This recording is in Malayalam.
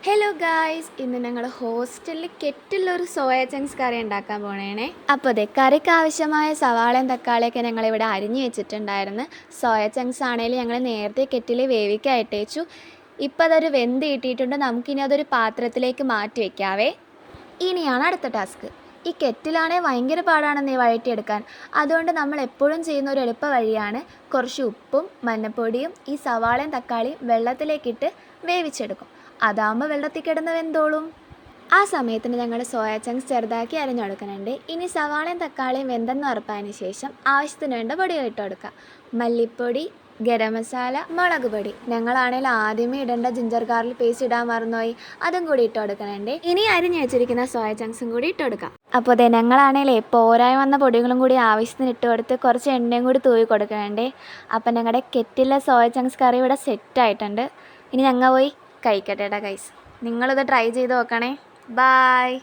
ഹലോ ഗായ്സ്, ഇന്ന് ഞങ്ങൾ ഹോസ്റ്റലിൽ കെറ്റിലൊരു സോയ ചങ്ക്സ് കറി ഉണ്ടാക്കാൻ പോണേണേ. അപ്പോൾ അതെ, കറിക്ക് ആവശ്യമായ സവാളയും തക്കാളിയൊക്കെ ഞങ്ങളിവിടെ അരിഞ്ഞു വെച്ചിട്ടുണ്ടായിരുന്നു. സോയ ചങ്ക്സ് ആണെങ്കിലും ഞങ്ങൾ നേരത്തെ കെറ്റിൽ വേവിക്കായിട്ട് വെച്ചു. ഇപ്പോൾ അതൊരു വെന്ത് കിട്ടിയിട്ടുണ്ട്. നമുക്കിനി അതൊരു പാത്രത്തിലേക്ക് മാറ്റി വയ്ക്കാവേ. ഇനിയാണ് അടുത്ത ടാസ്ക്. ഈ കെറ്റിലാണെങ്കിൽ ഭയങ്കര പാടാണെന്ന് വഴറ്റിയെടുക്കാൻ. അതുകൊണ്ട് നമ്മൾ എപ്പോഴും ചെയ്യുന്ന ഒരു എളുപ്പ വഴിയാണ് കുറച്ച് ഉപ്പും മഞ്ഞൾപ്പൊടിയും ഈ സവാളയും തക്കാളിയും വെള്ളത്തിലേക്കിട്ട് വേവിച്ചെടുക്കും. അതാകുമ്പോൾ വെള്ളത്തിൽ കിടന്ന് വെന്തോളും. ആ സമയത്തിന് ഞങ്ങൾ സോയ ചങ്ക്സ് ചെറുതാക്കി അരിഞ്ഞെടുക്കുന്നുണ്ട്. ഇനി സവാളയും തക്കാളിയും വെന്തെന്ന് ഉറപ്പായതിന് ശേഷം ആവശ്യത്തിന് വേണ്ട പൊടികൾ ഇട്ട് കൊടുക്കുക. മല്ലിപ്പൊടി, ഗരം മസാല, മുളക് പൊടി. ഞങ്ങളാണെങ്കിൽ ആദ്യമേ ഇടേണ്ട ജിഞ്ചർ ഗാർലിക് പേസ്റ്റ് ഇടാൻ മറന്നുപോയി, അതും കൂടി ഇട്ട് കൊടുക്കണുണ്ട്. ഇനി അരിഞ്ഞ് വെച്ചിരിക്കുന്ന സോയ ചങ്ക്സും കൂടി ഇട്ട് കൊടുക്കാം. അപ്പോൾ അതെ, ഞങ്ങളാണെങ്കിലേ പോരായി വന്ന പൊടികളും കൂടി ആവശ്യത്തിന് ഇട്ട് കൊടുത്ത് കുറച്ച് എണ്ണയും കൂടി തൂവി കൊടുക്കണുണ്ട്. അപ്പം ഞങ്ങളുടെ കെറ്റിലെ സോയ ചങ്ക്സ് കറി ഇവിടെ സെറ്റായിട്ടുണ്ട്. ഇനി ഞങ്ങൾ പോയി കഴിക്കട്ടെ ഗൈസ്. നിങ്ങളിത് ട്രൈ ചെയ്ത് നോക്കണേ. ബായ്.